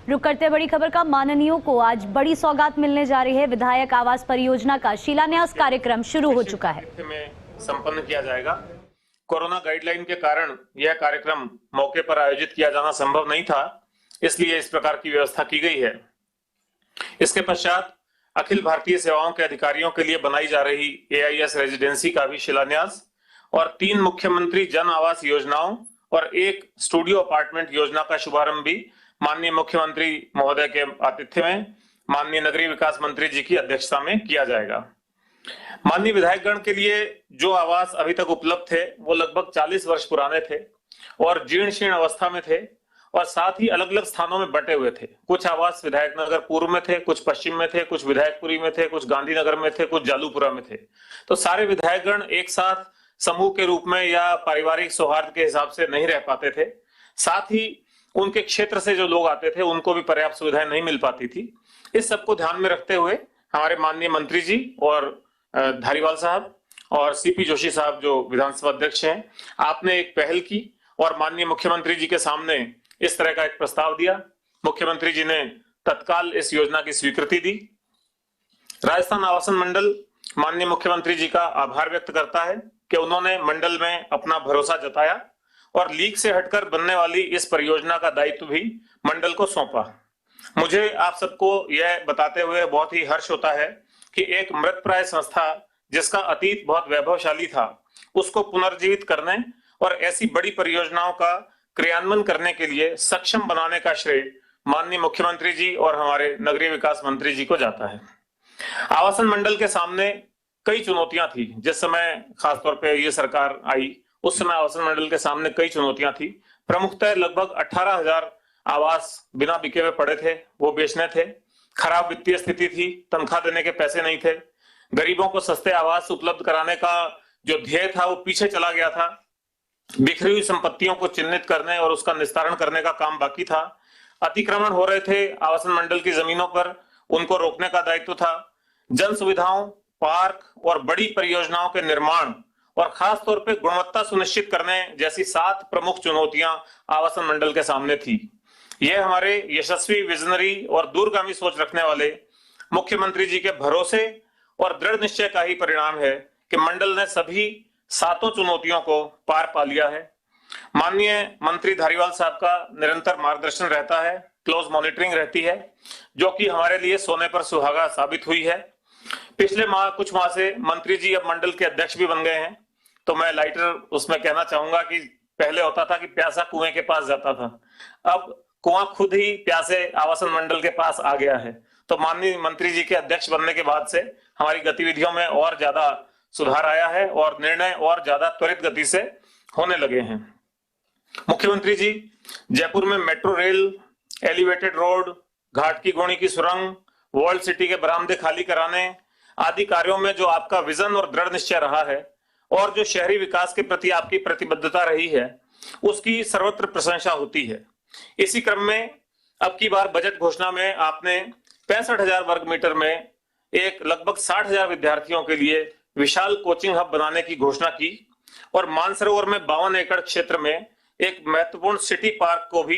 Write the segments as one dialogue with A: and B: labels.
A: रुक करते बड़ी खबर का। माननीयों को आज बड़ी सौगात मिलने जा रही है। विधायक आवास परियोजना का शिलान्यास कार्यक्रम शुरू हो चुका है।
B: में संपन्न किया जाएगा। कोरोना गाइडलाइन के कारण यह कार्यक्रम मौके पर आयोजित किया जाना संभव नहीं था, इसलिए इस प्रकार की व्यवस्था की गई है। इसके पश्चात अखिल भारतीय सेवाओं के अधिकारियों के लिए बनाई जा रही AIS रेजिडेंसी का भी शिलान्यास और 3 मुख्यमंत्री जन आवास योजनाओं और 1 स्टूडियो अपार्टमेंट योजना का शुभारंभ भी माननीय मुख्यमंत्री महोदय के आतिथ्य में माननीय नगरीय विकास मंत्री जी की अध्यक्षता में किया जाएगा। माननीय विधायकगण के लिए जो आवास अभी तक उपलब्ध थे वो लगभग 40 वर्ष पुराने थे और जीर्ण शीर्ण अवस्था में थे और साथ ही अलग अलग स्थानों में बटे हुए थे। कुछ आवास विधायक नगर पूर्व में थे, कुछ पश्चिम में थे, कुछ विधायकपुरी में थे, कुछ गांधीनगर में थे, कुछ जालूपुरा में थे। तो सारे विधायकगण एक साथ समूह के रूप में या पारिवारिक सौहार्द के हिसाब से नहीं रह पाते थे। साथ ही उनके क्षेत्र से जो लोग आते थे उनको भी पर्याप्त सुविधाएं नहीं मिल पाती थी। इस सबको ध्यान में रखते हुए हमारे माननीय मंत्री जी और धारीवाल साहब और CP जोशी साहब जो विधानसभा अध्यक्ष हैं, आपने एक पहल की और माननीय मुख्यमंत्री जी के सामने इस तरह का एक प्रस्ताव दिया। मुख्यमंत्री जी ने तत्काल इस योजना की स्वीकृति दी। राजस्थान आवासन मंडल माननीय मुख्यमंत्री जी का आभार व्यक्त करता है कि उन्होंने मंडल में अपना भरोसा जताया और लीक से हटकर बनने वाली इस परियोजना का दायित्व भी मंडल को सौंपा। मुझे आप सबको यह बताते हुए बहुत ही हर्ष होता है कि एक मृतप्राय संस्था जिसका अतीत बहुत वैभवशाली था उसको पुनर्जीवित करने और ऐसी बड़ी परियोजनाओं का क्रियान्वयन करने के लिए सक्षम बनाने का श्रेय माननीय मुख्यमंत्री जी और हमारे नगरीय विकास मंत्री जी को जाता है। आवासन मंडल के सामने कई चुनौतियां थी। जिस समय खासतौर पे ये सरकार आई उस समय आवासन मंडल के सामने कई चुनौतियां थी। प्रमुखतः लगभग 18,000 आवास बिना बिके हुए पड़े थे, वो बेचने थे। खराब वित्तीय स्थिति थी, तनख्वाह देने के पैसे नहीं थे। गरीबों को सस्ते आवास उपलब्ध कराने का जो ध्येय था वो पीछे चला गया था। बिखरी हुई संपत्तियों को चिन्हित करने और उसका निस्तारण करने का काम बाकी था। अतिक्रमण हो रहे थे आवासन मंडल की जमीनों पर, उनको रोकने का दायित्व था। जन सुविधाओं, पार्क और बड़ी परियोजनाओं के निर्माण और खास तौर पे गुणवत्ता सुनिश्चित करने जैसी 7 प्रमुख चुनौतियां आवासन मंडल के सामने थी। यह हमारे यशस्वी, विजनरी और दूरगामी सोच रखने वाले मुख्यमंत्री जी के भरोसे और दृढ़ निश्चय का ही परिणाम है कि मंडल ने सभी 7 चुनौतियों को पार पा लिया है। माननीय मंत्री धारीवाल साहब का निरंतर मार्गदर्शन रहता है, क्लोज मॉनिटरिंग रहती है, जो कि हमारे लिए सोने पर सुहागा साबित हुई है। पिछले कुछ माह से मंत्री जी अब मंडल के अध्यक्ष भी बन गए हैं, तो मैं लाइटर उसमें कहना चाहूंगा कि पहले होता था कि प्यासा कुएं के पास जाता था, अब कुआं खुद ही प्यासे आवासन मंडल के पास आ गया है। तो माननीय मंत्री जी के अध्यक्ष बनने के बाद से हमारी गतिविधियों में और ज्यादा सुधार आया है और निर्णय और ज्यादा त्वरित गति से होने लगे हैं। मुख्यमंत्री जी जयपुर में मेट्रो रेल, एलिवेटेड रोड, घाट की गोणी की सुरंग, वर्ल्ड सिटी के बरामदे खाली कराने आदि कार्यों में जो आपका विजन और दृढ़ निश्चय रहा है और जो शहरी विकास के प्रति आपकी प्रतिबद्धता रही है उसकी सर्वत्र प्रशंसा होती है। इसी क्रम में अब की बार बजट घोषणा में आपने 65,000 वर्ग मीटर में एक लगभग 60,000 विद्यार्थियों के लिए विशाल कोचिंग हब बनाने की घोषणा की और मानसरोवर में 52 एकड़ क्षेत्र में एक महत्वपूर्ण सिटी पार्क को भी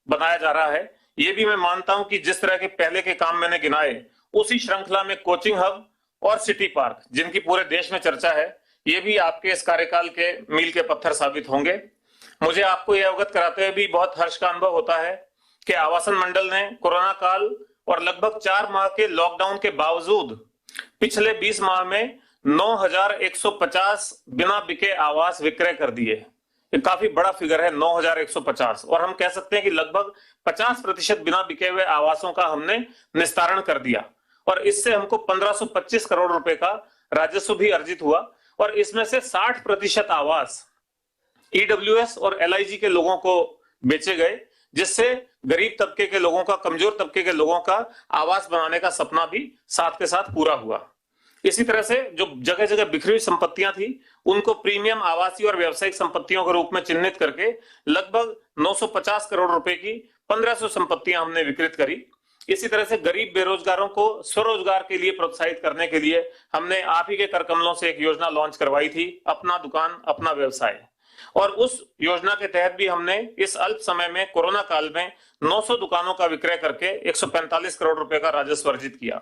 B: बनाया जा रहा है। ये भी मैं मानता हूं कि जिस तरह के पहले के काम मैंने गिनाए उसी श्रृंखला में कोचिंग हब और सिटी पार्क जिनकी पूरे देश में चर्चा है, ये भी आपके इस कार्यकाल के मील के पत्थर साबित होंगे। मुझे आपको यह अवगत कराते हुए भी बहुत हर्ष का अनुभव होता है कि आवासन मंडल ने कोरोना काल और लगभग 4 माह के लॉकडाउन के बावजूद पिछले 20 माह में 9,150 बिना बिके आवास विक्रय कर दिए। ये काफी बड़ा फिगर है, 9,150, और हम कह सकते हैं कि लगभग 50% बिना बिके हुए आवासों का हमने निस्तारण कर दिया और इससे हमको 1525 करोड़ रुपए का राजस्व भी अर्जित हुआ और इसमें से 60% आवास EWS और LIG के लोगों को बेचे गए, जिससे गरीब तबके के लोगों का, कमजोर तबके के लोगों का आवास बनाने का सपना भी साथ के साथ पूरा हुआ। इसी तरह से जो जगह जगह बिखरी हुई संपत्तियां थी उनको प्रीमियम आवासीय और व्यवसायिक संपत्तियों के रूप में चिन्हित करके लगभग 950 करोड़ रुपए की 1500 संपत्तियां हमने विकृत करी। इसी तरह से गरीब बेरोजगारों को स्वरोजगार के लिए प्रोत्साहित करने के लिए हमने आप ही के कर कमलों से एक योजना लॉन्च करवाई थी, अपना दुकान अपना व्यवसाय। और उस योजना के तहत भी हमने इस अल्प समय में कोरोना काल में 900 दुकानों का विक्रय करके 145 करोड़ रुपए का राजस्व अर्जित किया।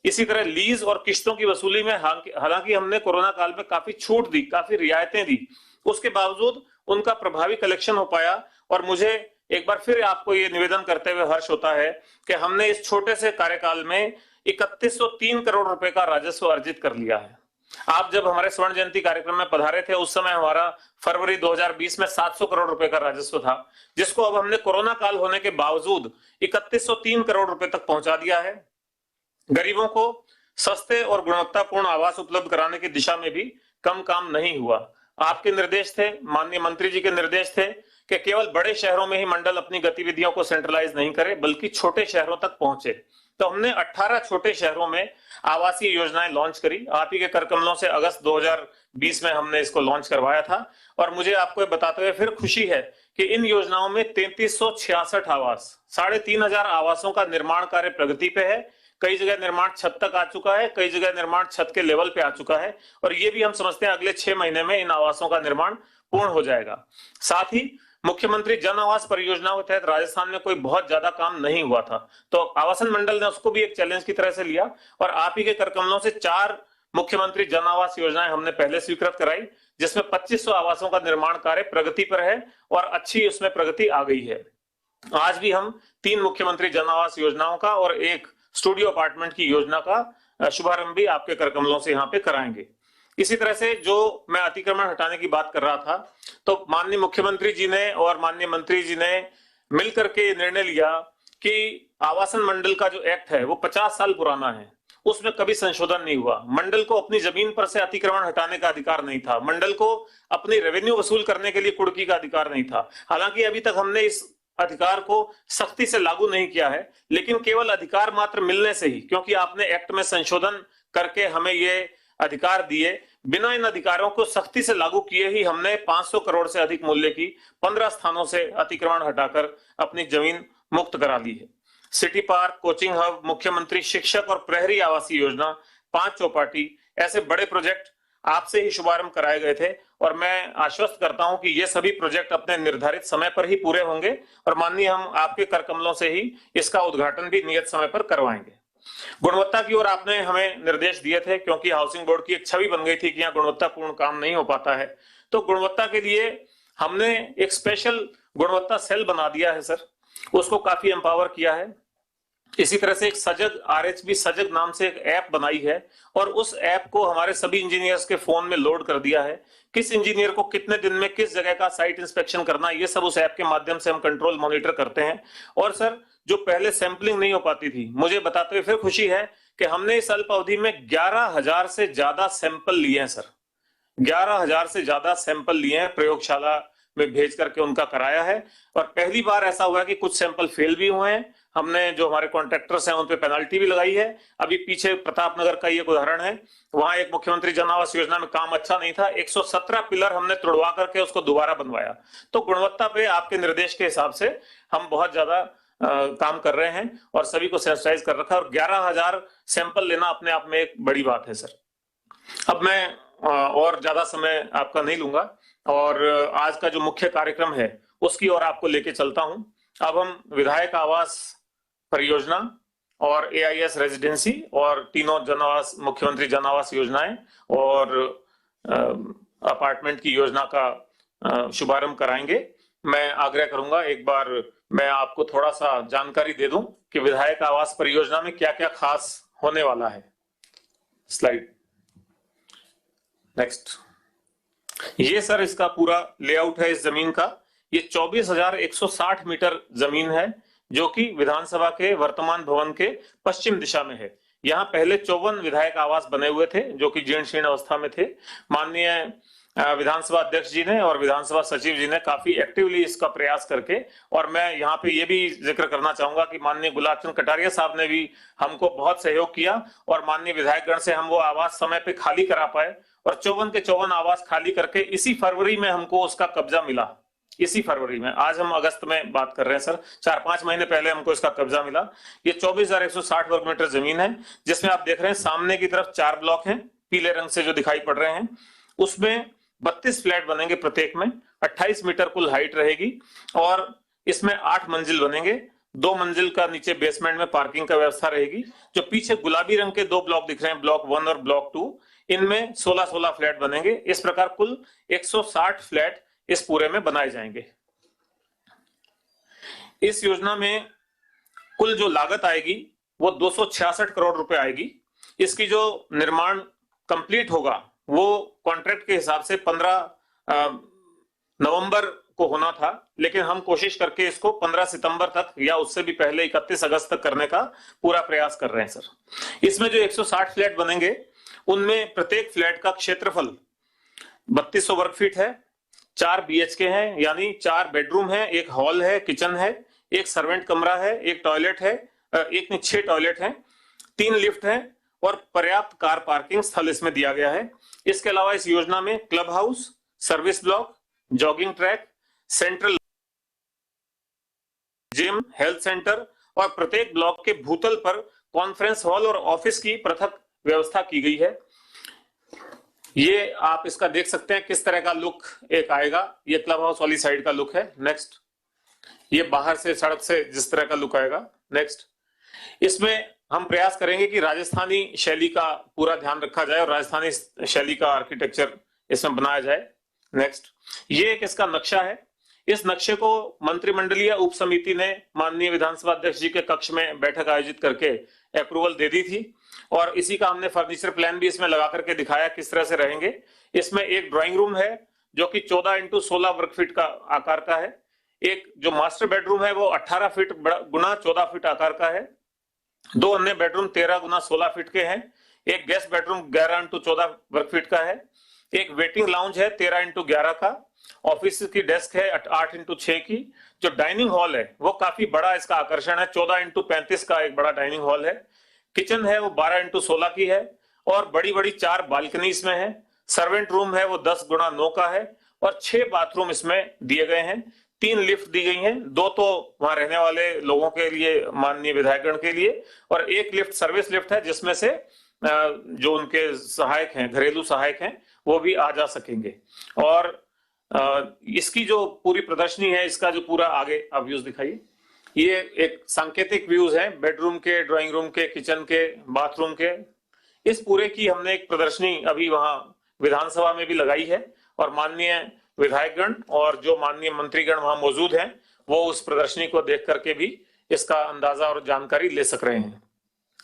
B: इसी तरह लीज और किश्तों की वसूली में हालांकि हमने कोरोना काल में काफी छूट दी, काफी रियायतें दी, उसके बावजूद उनका प्रभावी कलेक्शन हो पाया। और मुझे एक बार फिर आपको ये निवेदन करते हुए हर्ष होता है कि हमने इस छोटे से कार्यकाल में 3103 करोड़ रुपए का राजस्व अर्जित कर लिया है। आप जब हमारे स्वर्ण जयंती कार्यक्रम में पधारे थे उस समय हमारा फरवरी 2020 में 700 करोड़ रुपए का राजस्व था, जिसको अब हमने कोरोना काल होने के बावजूद 3103 करोड़ रुपए तक पहुंचा दिया है। गरीबों को सस्ते और गुणवत्तापूर्ण आवास उपलब्ध कराने की दिशा में भी कम काम नहीं हुआ। आपके निर्देश थे, माननीय मंत्री जी के निर्देश थे कि केवल बड़े शहरों में ही मंडल अपनी गतिविधियों को सेंट्रलाइज नहीं करे बल्कि छोटे शहरों तक पहुंचे। तो हमने 18 छोटे शहरों में आवासीय योजनाएं लॉन्च करी। आप ही के कर कमलों से अगस्त 2020 में हमने इसको लॉन्च करवाया था। और मुझे आपको बताते हुए फिर खुशी है कि इन योजनाओं में 3366 आवास, 3500 आवासों का निर्माण कार्य प्रगति पे है। कई जगह निर्माण छत तक आ चुका है, कई जगह निर्माण छत के लेवल पे आ चुका है, और ये भी हम समझते हैं अगले 6 महीने में इन आवासों का निर्माण पूर्ण हो जाएगा। साथ ही मुख्यमंत्री जन आवास परियोजना के तहत राजस्थान में कोई बहुत ज्यादा काम नहीं हुआ था, तो आवासन मंडल ने उसको भी एक चैलेंज की तरह से लिया और आप ही के कर कमलों से 4 मुख्यमंत्री जन आवास योजनाएं हमने पहले स्वीकृत कराई, जिसमें 2500 आवासों का निर्माण कार्य प्रगति पर है और अच्छी उसमें प्रगति आ गई है। आज भी हम 3 मुख्यमंत्री जन आवास योजनाओं का और 1 स्टूडियो अपार्टमेंट की योजना का शुभारंभ भी आपके कर कमलों से यहाँ पे कराएंगे। इसी तरह से जो मैं अतिक्रमण हटाने की बात कर रहा था, तो माननीय मुख्यमंत्री जी ने और माननीय मंत्री जी ने मिलकर के निर्णय लिया कि आवासन मंडल का जो एक्ट है वो 50 साल पुराना है, उसमें कभी संशोधन नहीं हुआ। मंडल को अपनी जमीन पर से अतिक्रमण हटाने का अधिकार नहीं था, मंडल को अपनी रेवेन्यू वसूल करने के लिए कुर्की का अधिकार नहीं था। हालांकि अभी तक हमने इस अधिकार को सख्ती से लागू नहीं किया है, लेकिन केवल अधिकार मात्र मिलने से ही, क्योंकि आपने एक्ट में संशोधन करके हमें ये अधिकार दिए, बिना इन अधिकारों को सख्ती से लागू किए ही हमने 500 करोड़ से अधिक मूल्य की 15 स्थानों से अतिक्रमण हटाकर अपनी जमीन मुक्त करा ली है। सिटी पार्क, कोचिंग हब, मुख्यमंत्री शिक्षक और प्रहरी आवासीय योजना, 5 चौपाटी, ऐसे बड़े प्रोजेक्ट आपसे ही शुभारंभ कराए गए थे और मैं आश्वस्त करता हूं कि ये सभी प्रोजेक्ट अपने निर्धारित समय पर ही पूरे होंगे और माननीय हम आपके कर कमलों से ही इसका उद्घाटन भी नियत समय पर करवाएंगे। गुणवत्ता की ओर आपने हमें निर्देश दिए थे, क्योंकि हाउसिंग बोर्ड की एक छवि बन गई थी कि यहाँ गुणवत्तापूर्ण काम नहीं हो पाता है, तो गुणवत्ता के लिए हमने एक स्पेशल गुणवत्ता सेल बना दिया है सर, उसको काफी एम्पावर किया है। इसी तरह से एक सजग RHB सजग नाम से एक ऐप बनाई है और उस ऐप को हमारे सभी इंजीनियर्स के फोन में लोड कर दिया है। किस इंजीनियर को कितने दिन में किस जगह का साइट इंस्पेक्शन करना, ये सब उस ऐप के माध्यम से हम कंट्रोल मॉनिटर करते हैं। और सर, जो पहले सैंपलिंग नहीं हो पाती थी, मुझे बताते हुए फिर खुशी है कि हमने इस अल्प अवधि में 11,000 से ज्यादा सैंपल लिए हैं सर, 11,000 से ज्यादा सैंपल लिए हैं, प्रयोगशाला में भेज करके उनका कराया है। और पहली बार ऐसा हुआ कि कुछ सैंपल फेल भी हुए हैं, हमने जो हमारे कॉन्ट्रैक्टर्स हैं उन पे पेनल्टी भी लगाई है। अभी पीछे प्रतापनगर का ये उदाहरण है, वहां एक मुख्यमंत्री जन आवास योजना में काम अच्छा नहीं था, 117 पिलर हमने तोड़वा करके उसको दोबारा बनवाया। तो गुणवत्ता पे आपके निर्देश के हिसाब से हम बहुत ज्यादा काम कर रहे हैं और सभी को सेंसिटाइज कर रखा है और 11,000 सैंपल लेना अपने आप में एक बड़ी बात है सर। अब मैं और ज्यादा समय आपका नहीं लूंगा और आज का जो मुख्य कार्यक्रम है उसकी ओर आपको लेके चलता हूं। अब हम विधायक आवास परियोजना और AIS रेजिडेंसी और तीनों जनावास मुख्यमंत्री जन आवास योजनाएं और अपार्टमेंट की योजना का शुभारंभ कराएंगे। मैं आग्रह करूंगा एक बार मैं आपको थोड़ा सा जानकारी दे दूं कि विधायक आवास परियोजना में क्या क्या खास होने वाला है। Slide next. ये सर इसका पूरा लेआउट है इस जमीन का। ये 24,160 मीटर जमीन है जो कि विधानसभा के वर्तमान भवन के पश्चिम दिशा में है। यहाँ पहले 54 विधायक आवास बने हुए थे जो कि जीर्ण शीर्ण अवस्था में थे। माननीय विधानसभा अध्यक्ष जी ने और विधानसभा सचिव जी ने काफी एक्टिवली इसका प्रयास करके, और मैं यहाँ पे ये भी जिक्र करना चाहूंगा कि माननीय गुलाब चंद कटारिया साहब ने भी हमको बहुत सहयोग किया और माननीय विधायकगण से हम वो आवास समय पे खाली करा पाए और 54 के 54 आवास खाली करके इसी फरवरी में हमको उसका कब्जा मिला। इसी फरवरी में, आज हम अगस्त में बात कर रहे हैं सर, 4-5 महीने पहले हमको इसका कब्जा मिला। ये 24,160 वर्ग मीटर जमीन है जिसमें आप देख रहे हैं सामने की तरफ 4 ब्लॉक हैं पीले रंग से जो दिखाई पड़ रहे हैं, उसमें 32 फ्लैट बनेंगे प्रत्येक में, 28 मीटर कुल हाइट रहेगी और इसमें 8 मंजिल बनेंगे। 2 मंजिल का नीचे बेसमेंट में पार्किंग का व्यवस्था रहेगी। जो पीछे गुलाबी रंग के 2 ब्लॉक दिख रहे हैं, ब्लॉक 1 और ब्लॉक 2, इनमें 16-16 फ्लैट बनेंगे। इस प्रकार कुल 160 फ्लैट इस पूरे में बनाए जाएंगे। इस योजना में कुल जो लागत आएगी वो 266 करोड़ रुपए आएगी। इसकी जो निर्माण कंप्लीट होगा वो कॉन्ट्रैक्ट के हिसाब से 15 नवंबर को होना था, लेकिन हम कोशिश करके इसको 15 सितंबर तक या उससे भी पहले 31 अगस्त तक करने का पूरा प्रयास कर रहे हैं सर। इसमें जो 160 फ्लैट बनेंगे उनमें प्रत्येक फ्लैट का क्षेत्रफल 3200 वर्ग फीट है। 4 BHK हैं, यानी 4 बेडरूम है, 1 हॉल है, किचन है, 1 सर्वेंट कमरा है, 1 टॉयलेट है, 6 टॉयलेट हैं, 3 लिफ्ट हैं और पर्याप्त कार पार्किंग स्थल इसमें दिया गया है। इसके अलावा इस योजना में club house, service block, jogging track, central gym, health centre और प्रत्येक ब्लॉक के भूतल पर कॉन्फ्रेंस हॉल और ऑफिस की पृथक व्यवस्था की गई है। ये आप इसका देख सकते हैं किस तरह का लुक एक आएगा। ये क्लब हाउस वाली साइड का लुक है। नेक्स्ट, ये बाहर से सड़क से जिस तरह का लुक आएगा। नेक्स्ट, इसमें हम प्रयास करेंगे कि राजस्थानी शैली का पूरा ध्यान रखा जाए और राजस्थानी शैली का आर्किटेक्चर इसमें बनाया जाए। नेक्स्ट, ये एक इसका नक्शा है। इस नक्शे को मंत्रिमंडलीय उप समिति ने माननीय विधानसभा अध्यक्ष जी के कक्ष में बैठक आयोजित करके अप्रूवल दे दी थी और इसी का हमने फर्नीचर प्लान भी इसमें लगा करके दिखाया किस तरह से रहेंगे। इसमें एक ड्राइंग रूम है जो कि 14x16 वर्ग फीट का आकार का है। एक जो मास्टर बेडरूम है वो 18 फीट गुना 14 फीट आकार का है। 2 अन्य बेडरूम 13 गुना 16 फीट के हैं। एक गेस्ट बेडरूम 11x14 वर्ग फीट का है। एक वेटिंग लाउंज है 13x11 का। ऑफिस की डेस्क है 8x6 की। जो डाइनिंग हॉल है वो काफी बड़ा इसका आकर्षण है, 14x35 का एक बड़ा डाइनिंग हॉल है। किचन है वो 12x16 की है और बड़ी बड़ी 4 बालकनी इसमें है। सर्वेंट रूम है वो 10 गुना 9 का है और 6 बाथरूम इसमें दिए गए हैं। 3 लिफ्ट दी गई हैं, 2 तो वहां रहने वाले लोगों के लिए, माननीय विधायकगण के लिए, और 1 लिफ्ट सर्विस लिफ्ट है जिसमें से जो उनके सहायक हैं, घरेलू सहायक हैं, वो भी आ जा सकेंगे। और इसकी जो पूरी प्रदर्शनी है, इसका जो पूरा आगे आप व्यूज दिखाइए। ये एक सांकेतिक व्यूज है बेडरूम के, ड्राइंग रूम के, किचन के, बाथरूम के। इस पूरे की हमने एक प्रदर्शनी अभी वहां विधानसभा में भी लगाई है और माननीय विधायकगण और जो माननीय मंत्रीगण वहां मौजूद हैं वो उस प्रदर्शनी को देख करके भी इसका अंदाजा और जानकारी ले सक रहे हैं।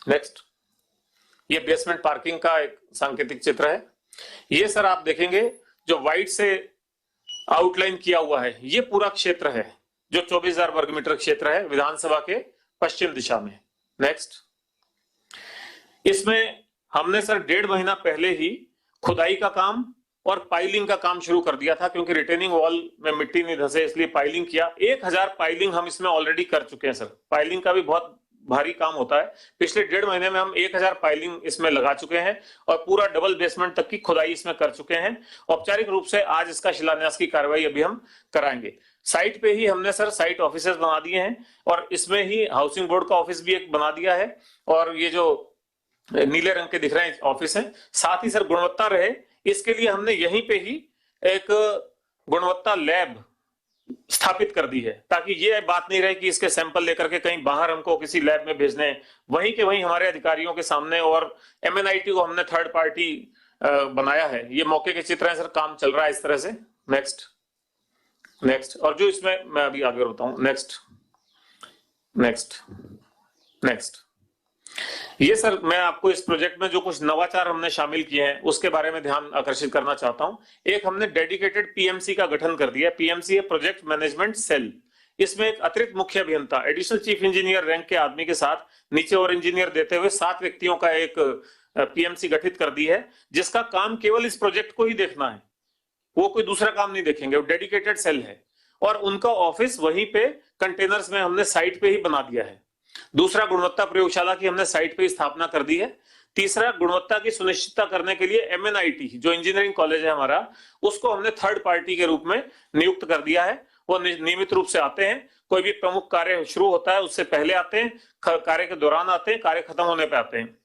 B: नेक्स्ट, ये बेसमेंट पार्किंग का एक सांकेतिक चित्र है। ये सर आप देखेंगे जो व्हाइट से आउटलाइन किया हुआ है, ये पूरा क्षेत्र है जो 24,000 वर्ग मीटर क्षेत्र है विधानसभा के पश्चिम दिशा में। नेक्स्ट, इसमें हमने सर 1.5 महीना पहले ही खुदाई का काम और पाइलिंग का काम शुरू कर दिया था, क्योंकि रिटेनिंग वॉल में मिट्टी नहीं धंसे इसलिए पाइलिंग किया। 1000 पाइलिंग हम इसमें ऑलरेडी कर चुके हैं सर। पाइलिंग का भी बहुत भारी काम होता है। पिछले 1.5 महीने में हम 1000 पाइलिंग इसमें लगा चुके हैं और पूरा डबल बेसमेंट तक की खुदाई इसमें कर चुके हैं। औपचारिक रूप से आज इसका शिलान्यास की कार्रवाई अभी हम कराएंगे। साइट पे ही हमने सर साइट ऑफिसेस बना दिए हैं और इसमें ही हाउसिंग बोर्ड का ऑफिस भी एक बना दिया है और ये जो नीले रंग के दिख रहे हैं ऑफिस है। साथ ही सर गुणवत्ता रहे इसके लिए हमने यहीं पे ही एक गुणवत्ता लैब स्थापित कर दी है, ताकि ये बात नहीं रहे कि इसके सैंपल लेकर के कहीं बाहर हमको किसी लैब में भेजने, वहीं के वहीं हमारे अधिकारियों के सामने। और MNIT को हमने थर्ड पार्टी बनाया है। ये मौके के चित्र हैं सर, काम चल रहा है इस तरह से। नेक्स्ट, नेक्स्ट, और जो इसमें मैं अभी आगे बताऊं। नेक्स्ट, नेक्स्ट, नेक्स्ट, ये सर मैं आपको इस प्रोजेक्ट में जो कुछ नवाचार हमने शामिल किए हैं उसके बारे में ध्यान आकर्षित करना चाहता हूं। एक, हमने डेडिकेटेड PMC का गठन कर दिया। PMC है प्रोजेक्ट मैनेजमेंट सेल। इसमें एक अतिरिक्त मुख्य अभियंता, एडिशनल चीफ इंजीनियर रैंक के आदमी के साथ नीचे और इंजीनियर देते हुए 7 व्यक्तियों का एक PMC गठित कर दी है, जिसका काम केवल इस प्रोजेक्ट को ही देखना है। वो कोई दूसरा काम नहीं देखेंगे, वो डेडिकेटेड सेल है और उनका ऑफिस वहीं पे कंटेनर्स में हमने साइट पे ही बना दिया है। दूसरा, गुणवत्ता प्रयोगशाला की हमने साइट पे स्थापना कर दी है। तीसरा, गुणवत्ता की सुनिश्चितता करने के लिए MNIT जो इंजीनियरिंग कॉलेज है हमारा, उसको हमने थर्ड पार्टी के रूप में नियुक्त कर दिया है। वो नियमित रूप से आते हैं, कोई भी प्रमुख कार्य शुरू होता है उससे पहले आते हैं, कार्य के दौरान आते हैं, कार्य खत्म होने पे आते हैं।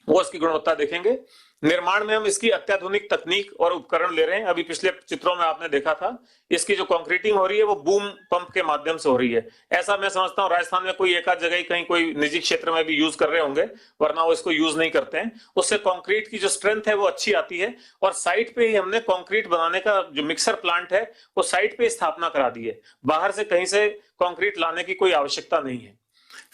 B: वो इसकी गुणवत्ता देखेंगे। निर्माण में हम इसकी अत्याधुनिक तकनीक और उपकरण ले रहे हैं। अभी पिछले चित्रों में आपने देखा था, इसकी जो कंक्रीटिंग हो रही है वो बूम पंप के माध्यम से हो रही है। ऐसा मैं समझता हूँ राजस्थान में कोई एक आध जगह ही कहीं कोई निजी क्षेत्र में भी यूज कर रहे होंगे, वरना वो इसको यूज नहीं करते हैं। उससे कंक्रीट की जो स्ट्रेंथ है वो अच्छी आती है। और साइट पे ही हमने कंक्रीट बनाने का जो मिक्सर प्लांट है वो साइट पे स्थापना करा दी है। बाहर से कहीं से कंक्रीट लाने की कोई आवश्यकता नहीं है।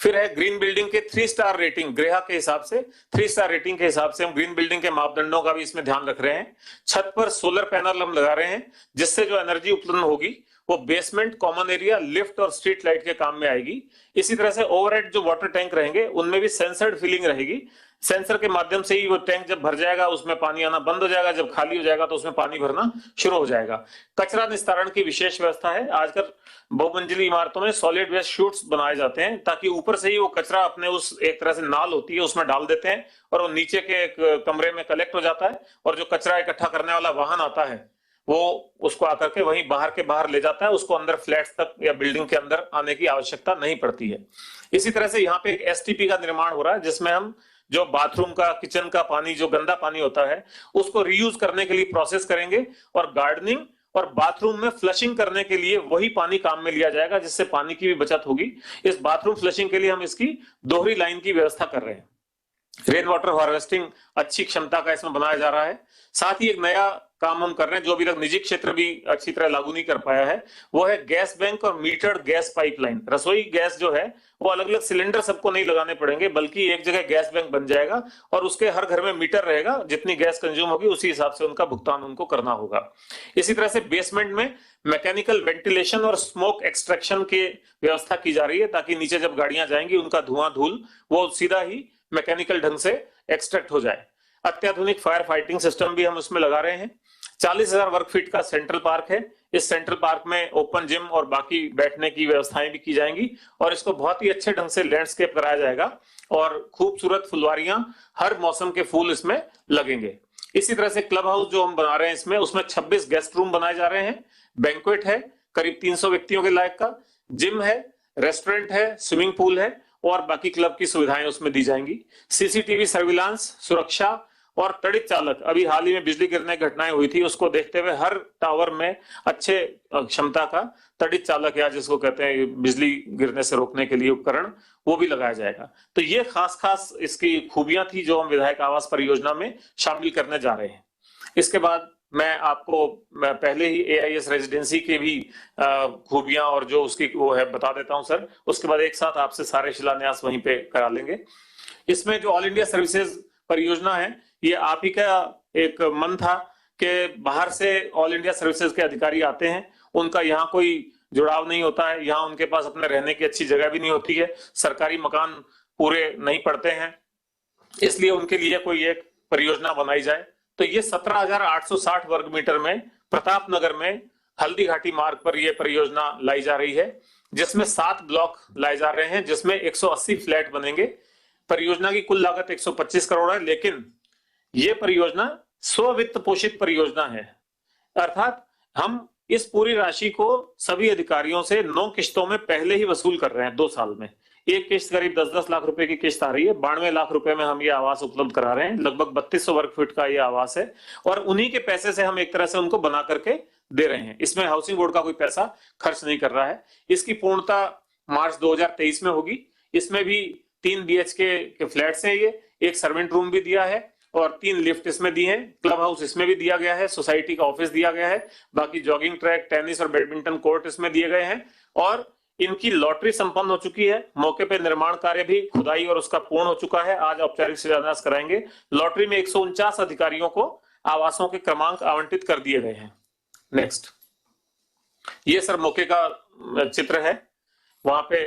B: फिर है ग्रीन बिल्डिंग के 3 स्टार रेटिंग, ग्रेहा के हिसाब से 3 स्टार रेटिंग के हिसाब से हम ग्रीन बिल्डिंग के मापदंडों का भी इसमें ध्यान रख रहे हैं। छत पर सोलर पैनल हम लगा रहे हैं, जिससे जो एनर्जी उत्पन्न होगी वो बेसमेंट, कॉमन एरिया, लिफ्ट और स्ट्रीट लाइट के काम में आएगी। इसी तरह से ओवरहेड जो वाटर टैंक रहेंगे उनमें भी सेंसर्ड फिलिंग रहेगी। सेंसर के माध्यम से ही वो टैंक जब भर जाएगा उसमें पानी आना बंद हो जाएगा, जब खाली हो जाएगा तो उसमें पानी भरना शुरू हो जाएगा। कचरा निस्तारण की विशेष व्यवस्था है। आजकल बहुमंजिली इमारतों में सॉलिड वेस्ट शूट्स बनाए जाते हैं, ताकि ऊपर से ही वो कचरा अपने उस एक तरह से नाल होती है उसमें डाल देते हैं और वो नीचे के एक कमरे में कलेक्ट हो जाता है, और जो कचरा इकट्ठा करने वाला वाहन आता है वो उसको आकर के वहीं बाहर के बाहर ले जाता है। उसको अंदर फ्लैट्स तक या बिल्डिंग के अंदर आने की आवश्यकता नहीं पड़ती है। इसी तरह से यहाँ पे एक एसटीपी का निर्माण हो रहा है, जिसमें हम जो बाथरूम का, किचन का पानी, जो गंदा पानी होता है उसको रीयूज करने के लिए प्रोसेस करेंगे, और गार्डनिंग और बाथरूम में फ्लशिंग करने के लिए वही पानी काम में लिया जाएगा, जिससे पानी की भी बचत होगी। इस बाथरूम फ्लशिंग के लिए हम इसकी दोहरी लाइन की व्यवस्था कर रहे हैं। रेन वाटर हार्वेस्टिंग अच्छी क्षमता का इसमें बनाया जा रहा है। साथ ही एक नया काम हम कर रहे हैं जो अभी तक निजी क्षेत्र भी अच्छी तरह लागू नहीं कर पाया है, वो है गैस बैंक और मीटर्ड गैस पाइपलाइन। रसोई गैस जो है वो अलग अलग सिलेंडर सबको नहीं लगाने पड़ेंगे, बल्कि एक जगह गैस बैंक बन जाएगा और उसके हर घर में मीटर रहेगा। जितनी गैस कंज्यूम होगी उसी हिसाब से उनका भुगतान उनको करना होगा। इसी तरह से बेसमेंट में मैकेनिकल वेंटिलेशन और स्मोक एक्सट्रैक्शन की व्यवस्था की जा रही है, ताकि नीचे जब गाड़ियां जाएंगी उनका धुआं धूल वो सीधा ही मैकेनिकल ढंग से एक्सट्रैक्ट हो जाए। अत्याधुनिक फायर फाइटिंग सिस्टम भी हम उसमें लगा रहे हैं। 40,000 वर्ग फीट का सेंट्रल पार्क है। इस सेंट्रल पार्क में ओपन जिम और बाकी बैठने की व्यवस्थाएं भी की जाएंगी, और इसको बहुत ही अच्छे ढंग से लैंडस्केप कराया जाएगा और खूबसूरत फुलवारियां, हर मौसम के फूल इसमें लगेंगे। इसी तरह से क्लब हाउस जो हम बना रहे हैं इसमें, उसमें 26 गेस्ट रूम बनाए जा रहे हैं। बैंक्वेट है करीब 300 व्यक्तियों के लायक का, जिम है, रेस्टोरेंट है, स्विमिंग पूल है और बाकी क्लब की सुविधाएं उसमें दी जाएंगी। सीसीटीवी सर्विलांस, सुरक्षा और तड़ित चालक, अभी हाल ही में बिजली गिरने की घटनाएं हुई थी, उसको देखते हुए हर टावर में अच्छे क्षमता का तड़ित चालक, या जिसको कहते हैं बिजली गिरने से रोकने के लिए उपकरण, वो भी लगाया जाएगा। तो ये खास इसकी खूबियां थी जो हम विधायक आवास परियोजना में शामिल करने जा रहे हैं। इसके बाद मैं आपको पहले ही AIS रेजिडेंसी के भी खूबियां और जो उसकी वो है बता देता हूं सर, उसके बाद एक साथ आपसे सारे शिलान्यास वहीं पे करा लेंगे। इसमें जो ऑल इंडिया सर्विसेज परियोजना है, ये आप ही का एक मन था कि बाहर से ऑल इंडिया सर्विसेज के अधिकारी आते हैं, उनका यहाँ कोई जुड़ाव नहीं होता है, यहाँ उनके पास अपने रहने की अच्छी जगह भी नहीं होती है, सरकारी मकान पूरे नहीं पड़ते हैं, इसलिए उनके लिए कोई एक परियोजना बनाई जाए। तो ये 17,860 वर्ग मीटर में प्रताप नगर में हल्दी घाटी मार्ग पर यह परियोजना लाई जा रही है, जिसमें 7 ब्लॉक लाए जा रहे हैं, जिसमें 180 फ्लैट बनेंगे। परियोजना की कुल लागत 125 करोड़ है, लेकिन यह परियोजना स्ववित्त पोषित परियोजना है, अर्थात हम इस पूरी राशि को सभी अधिकारियों से 9 किश्तों में पहले ही वसूल कर रहे हैं। 2 साल में एक किश्त करीब 10-10 लाख रुपए की किश्त आ रही है। 92 लाख रुपए में हम ये आवास उपलब्ध करा रहे हैं। लगभग 3200 वर्ग फीट का ये आवास है, और उन्हीं के पैसे से हम एक तरह से उनको बना करके दे रहे हैं। इसमें हाउसिंग बोर्ड का कोई पैसा खर्च नहीं कर रहा है। इसकी पूर्णता मार्च 2023 में होगी। इसमें भी 3 BHK के फ्लैट्स हैं, ये एक सर्वेंट रूम भी दिया है और 3 लिफ्ट इसमें दी हैं। क्लब हाउस इसमें भी दिया गया है, सोसाइटी का ऑफिस दिया गया है, बाकी जॉगिंग ट्रैक, टेनिस और बैडमिंटन कोर्ट इसमें दिए गए हैं, और इनकी लॉटरी संपन्न हो चुकी है। मौके पे निर्माण कार्य भी, खुदाई और उसका पूर्ण हो चुका है। आज औपचारिक शिलान्यास कराएंगे। लॉटरी में 149 अधिकारियों को आवासों के क्रमांक आवंटित कर दिए गए हैं। नेक्स्ट, ये सर मौके का चित्र है। वहां पे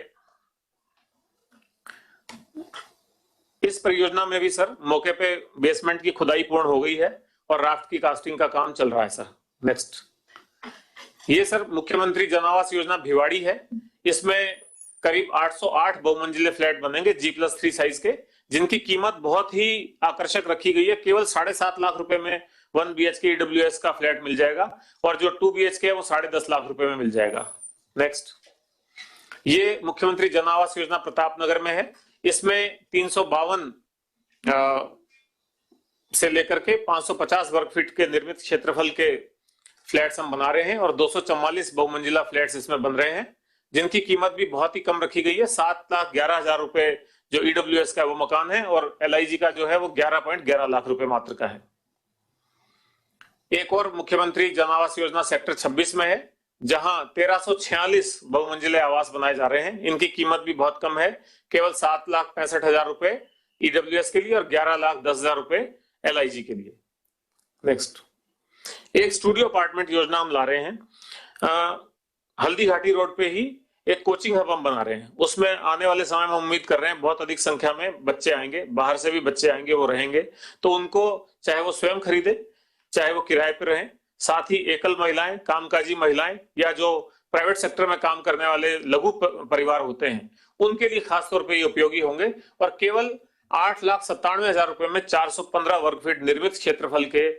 B: इस परियोजना में भी सर मौके पे बेसमेंट की खुदाई पूर्ण हो गई है और राफ्ट की कास्टिंग का काम चल रहा है सर। नेक्स्ट, ये सर मुख्यमंत्री जन आवास योजना भिवाड़ी है। इसमें करीब 808 बहुमंजिले फ्लैट बनेंगे G+3 साइज के, जिनकी कीमत बहुत ही आकर्षक रखी गई है। केवल 7.5 लाख रुपए में 1 BHK EWS का फ्लैट मिल जाएगा, और जो 2 BHK है वो 10.5 लाख रुपए में मिल जाएगा। नेक्स्ट, ये मुख्यमंत्री जन आवास योजना प्रताप नगर में है। इसमें 352 से लेकर के 550 वर्ग फीट के निर्मित क्षेत्रफल के फ्लैट्स हम बना रहे हैं और 244 बहुमंजिला फ्लैट्स इसमें बन रहे हैं, जिनकी कीमत भी बहुत ही कम रखी गई है। 7,11,000 रुपए जो ईडब्ल्यूएस का वो मकान है और एलआईजी का जो है वो 11.11 लाख रुपए मात्र का है। एक और मुख्यमंत्री जन आवास योजना सेक्टर 26 में है, जहां 1346 बहुमंजिले आवास बनाए जा रहे हैं। इनकी कीमत भी बहुत कम है, केवल 7,65,000 रुपए ईडब्ल्यूएस के लिए और 11,10,000 रुपए एलआईजी के लिए। नेक्स्ट, एक स्टूडियो अपार्टमेंट योजना हम ला रहे हैं। हल्दी घाटी रोड पे ही एक कोचिंग हब हम बना रहे हैं। उसमें आने वाले समय में उम्मीद कर रहे हैं बहुत अधिक संख्या में बच्चे आएंगे, बाहर से भी बच्चे आएंगे, वो रहेंगे, तो उनको चाहे वो स्वयं खरीदे, चाहे वो किराए पर रहें, साथ ही एकल महिलाएं, कामकाजी महिलाएं या जो प्राइवेट सेक्टर में काम करने वाले लघु परिवार होते हैं, उनके लिए खासतौर पर ये उपयोगी होंगे। और केवल 8,97,000 रुपए में 415 वर्ग फीट निर्मित क्षेत्रफल के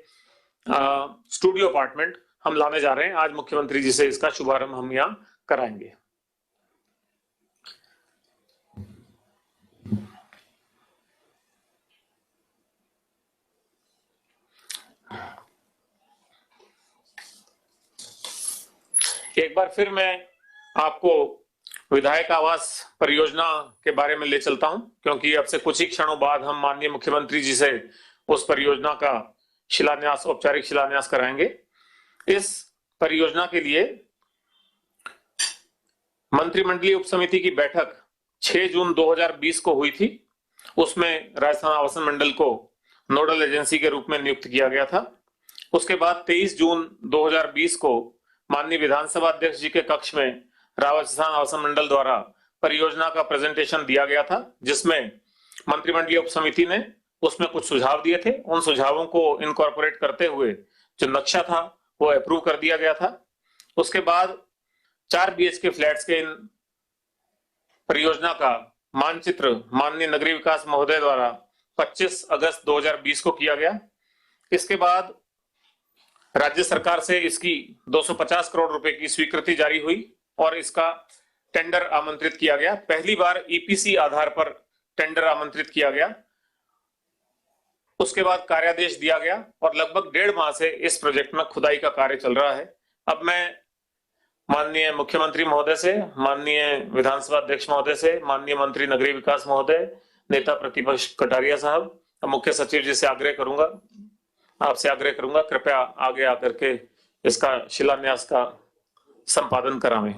B: स्टूडियो अपार्टमेंट हम लाने जा रहे हैं। आज मुख्यमंत्री जी से इसका शुभारंभ हम यहां कराएंगे। एक बार फिर मैं आपको विधायक आवास परियोजना के बारे में ले चलता हूं, क्योंकि अब से कुछ ही क्षणों बाद हम माननीय मुख्यमंत्री जी से उस परियोजना का शिलान्यास, औपचारिक शिलान्यास कराएंगे। इस परियोजना के लिए मंत्रिमंडलीय उपसमिति की बैठक 6 जून 2020 को हुई थी। उसमें राजस्थान आवासन मंडल को नोडल एजेंसी के रूप में नियुक्त किया गया था। उसके बाद 23 जून 2020 को माननीय विधानसभा अध्यक्ष जी के कक्ष में राजस्थान आवासन मंडल द्वारा परियोजना का प्रेजेंटेशन दिया गया था, जिसमें मंत्रिमंडलीय उपसमिति ने उसमें कुछ सुझाव दिए थे। उन सुझावों को इनकॉर्पोरेट करते हुए जो नक्शा था वो अप्रूव कर दिया गया था। उसके बाद 4 बीएचके फ्लैट्स के इन परियोजना का मानचित्र माननीय नगरीय विकास महोदय द्वारा 25 अगस्त 2020 को किया गया। इसके बाद राज्य सरकार से इसकी 250 करोड़ रुपए की स्वीकृति जारी हुई और इसका टेंडर आमंत्रित किया गया। पहली बार ईपीसी आधार पर टेंडर आमंत्रित किया गया। उसके बाद कार्यादेश दिया गया और लगभग 1.5 माह से इस प्रोजेक्ट में खुदाई का कार्य चल रहा है। अब मैं माननीय मुख्यमंत्री महोदय से, माननीय विधानसभा अध्यक्ष महोदय से, माननीय मंत्री नगरीय विकास महोदय, नेता प्रतिपक्ष कटारिया साहब, मुख्य सचिव जी से आपसे आग्रह करूंगा कृपया आगे आकर के इसका शिलान्यास का संपादन करावें।